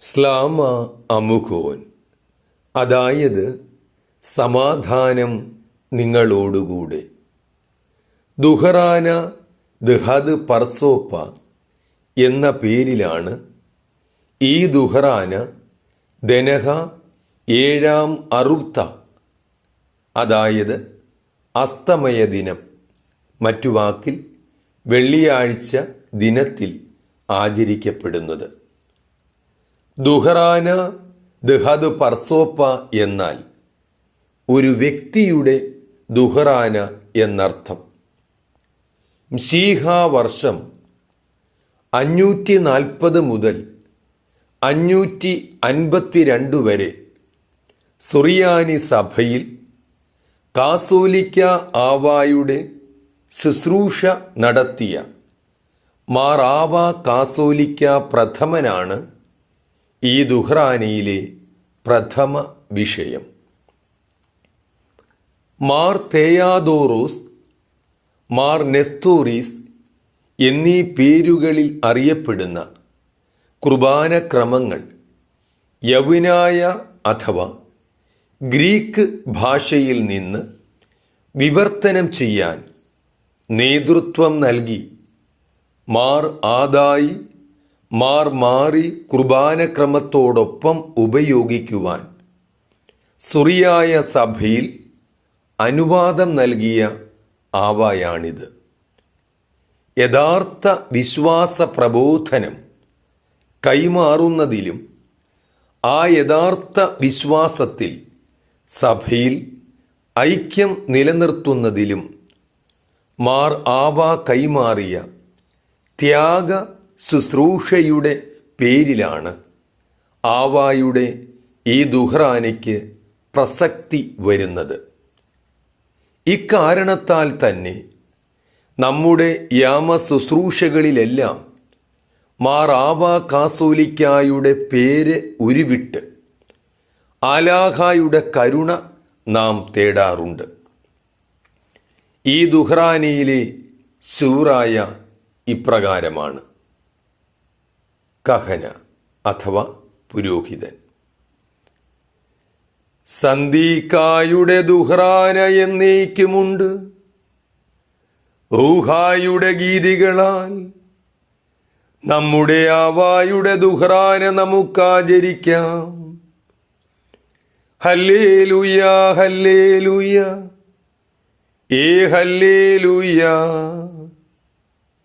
സ്ലാമ അമുഖോൻ, അതായത് സമാധാനം നിങ്ങളോടുകൂടെ. ദുഹറാന ദഹദ് പർസോപ്പ എന്ന പേരിലാണ് ഈ ദുഹറാന ദനഹ ഏഴാം അറുത്ത, അതായത് അസ്തമയ ദിനം, മറ്റു വാക്കിൽ വെള്ളിയാഴ്ച ദിനത്തിൽ ആചരിക്കപ്പെടുന്നത്. ദുഹറാന ദഹദ് പർസോപ്പ എന്നാൽ ഒരു വ്യക്തിയുടെ ദുഹറാന എന്നർത്ഥം. ംശീഹ വർഷം 540 മുതൽ 552 വരെ സുറിയാനി സഭയിൽ കാസോലിക്ക ആവായുടെ ശുശ്രൂഷ നടത്തിയ മാർ ആവ കാസോലിക്ക പ്രഥമനാണ് ഈ ദുഹ്റാനയിലെ പ്രഥമ വിഷയം. മാർ തേയാദോറോസ്, മാർ നെസ്തോറീസ് എന്നീ പേരുകളിൽ അറിയപ്പെടുന്ന കുർബാന ക്രമങ്ങൾ യവനായ അഥവാ ഗ്രീക്ക് ഭാഷയിൽ നിന്ന് വിവർത്തനം ചെയ്യാൻ നേതൃത്വം നൽകി മാർ ആദായി, മാർ മാറി കുർബാനക്രമത്തോടൊപ്പം ഉപയോഗിക്കുവാൻ സുറിയായ സഭയിൽ അനുവാദം നൽകിയ ആവായാണിത്. യഥാർത്ഥ വിശ്വാസ പ്രബോധനം കൈമാറുന്നതിലും ആ യഥാർത്ഥ വിശ്വാസത്തിൽ സഭയിൽ ഐക്യം നിലനിർത്തുന്നതിലും മാർ ആവ കൈമാറിയ ത്യാഗ ശുശ്രൂഷയുടെ പേരിലാണ് ആവായുടെ ഈ ദുഹ്റാനയ്ക്ക് പ്രസക്തി വരുന്നത്. ഇക്കാരണത്താൽ തന്നെ നമ്മുടെ യാമ ശുശ്രൂഷകളിലെല്ലാം മാർ ആവ കാസോലിക്കായുടെ പേര് ഉരുവിട്ട് ആലാഹായുടെ കരുണ നാം തേടാറുണ്ട്. ഈ ദുഹ്റാനയിലെ ശൂറായ ഇപ്രകാരമാണ്: കഹന അഥവാ പുരോഹിതൻ. സന്ദീക്കായുടെ ദുഹ്റാന എന്നേക്കുമുണ്ട്. റൂഹായുടെ ഗീതികളാൽ നമ്മുടെ ആവായുടെ ദുഹ്റാന നമുക്കാചരിക്കാം. ഹല്ലേലൂയ, ഹല്ലേലൂയ, ഹല്ലേലൂയ.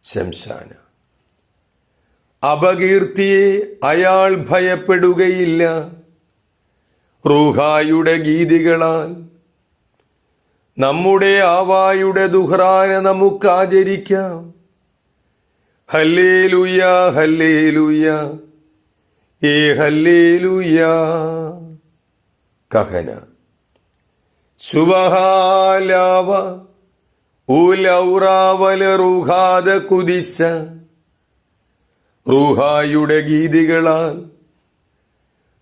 ശംശാന. അപകീർത്തിയെ അയാൾ ഭയപ്പെടുകയില്ല. റൂഹായുടെ ഗീതികളാൽ നമ്മുടെ ആവായുടെ ദുഹ്റാന നമുക്കാചരിക്കാം. ഹല്ലേലൂയ, ഹല്ലേലൂയ, ഹല്ലേലൂയ. കഹന. ശുഭഹാലാവ ഉലൗറാവല റൂഹാദ കുദിശ. റൂഹായുടെ ഗീതികളാൽ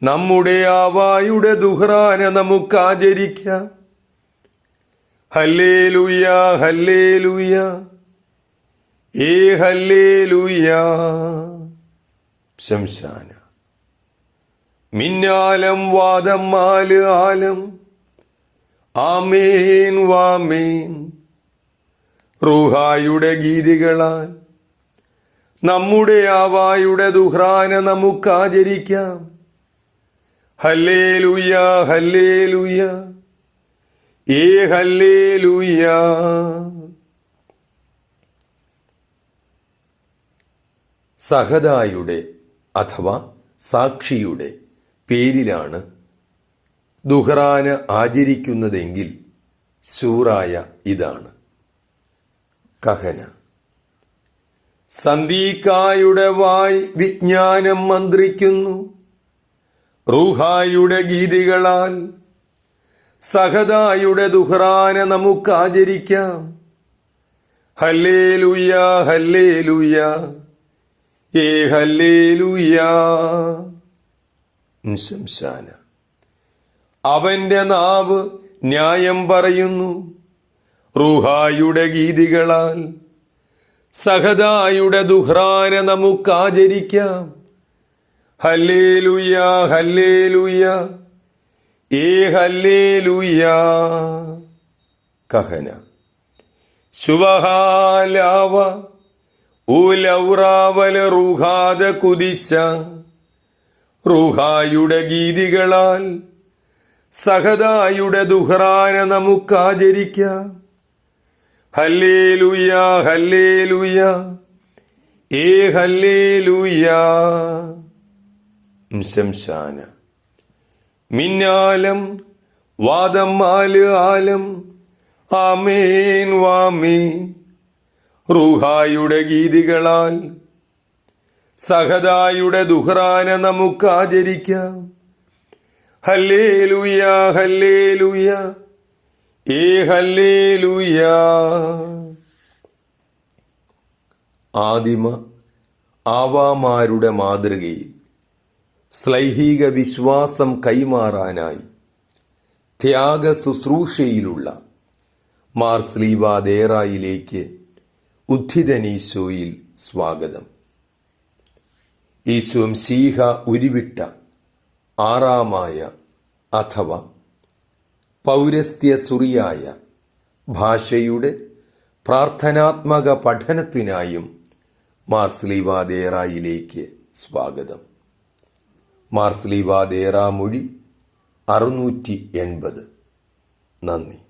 നമ്മുടെ ആവായുടെ ദുഹ്റാന നമുക്കാചരിക്കാം. ഹല്ലേലൂയ, ഹല്ലേലൂയ, ഹല്ലേലൂയ. ശംശാന. മിന്നാലം വാദം മാല് ആലം. ആമേൻ വാമേൻ. റൂഹായുടെ ഗീതികളാൽ നമ്മുടെ ആവായുടെ ദുഹ്റാന നമുക്കാചരിക്കാം. ഹല്ലേലൂയ, ഹല്ലേലൂയ, ഹല്ലേലൂയ. സഹദായുടെ അഥവാ സാക്ഷിയുടെ പേരിലാണ് ദുഹ്റാന ആചരിക്കുന്നതെങ്കിൽ ശൂറായ ഇതാണ്: കഹന. സന്ദീക്കായുടെ വായ് വിജ്ഞാനം മന്ത്രിക്കുന്നു. റൂഹായുടെ ഗീതികളാൽ സഹദായുടെ ദുഹ്റാന നമുക്കാചരിക്കാം. ഹല്ലേലൂയ, ഹല്ലേലൂയ, ഹല്ലേലൂയ. ശംശാന. അവന്റെ നാവ് ന്യായം പറയുന്നു. റൂഹായുടെ ഗീതികളാൽ സഹദായുടെ ദുഹ്റാന നമുക്കാചരിക്കാം. ഹല്ലേലൂയ ഹല്ലേലൂയ ഏ ഹല്ലേലൂയ. കഹന ശുഭഹാലാവ ഊലൗറാവല റുഹാദ കുദിശ. റുഹായുടെ ഗീതികളാൽ സഹദായുടെ ദുഹ്റാന നമുക്കാചരിക്കാം. ഹല്ലേലൂയ ഹല്ലേലൂയ ഏ ഹല്ലേലൂയ. ശംശാന മിന്നാലം വാദം മാല് ആലം ആമേൻ വാമേ. റൂഹായുടെ ഗീതികളാൽ സഹദായുടെ ദുഹ്റാന നമുക്കാചരിക്കാം. ഹല്ലേലൂയ ഹല്ലേലൂയ ഏ ഹല്ലേലൂയ. ആദിമ ആവാമാരുടെ മാതൃകയിൽ ശ്ലൈഹിക വിശ്വാസം കൈമാറാനായി ത്യാഗ ശുശ്രൂഷയിലുള്ള മാർ സ്ലീബാ ദേറായിലേക്ക് ഉദ്ധിതനീശോയിൽ സ്വാഗതം. ഈശോ മിശിഹ ഉരുവിട്ട ആറാമായ അഥവാ പൗരസ്ത്യ സുറിയായ ഭാഷയുടെ പ്രാർത്ഥനാത്മക പഠനത്തിനായും മാർ സ്ലീബാ ദേറായിലേക്ക് സ്വാഗതം. മാർ സ്ലീബാ ദേറാ മൊഴി 680. നന്ദി.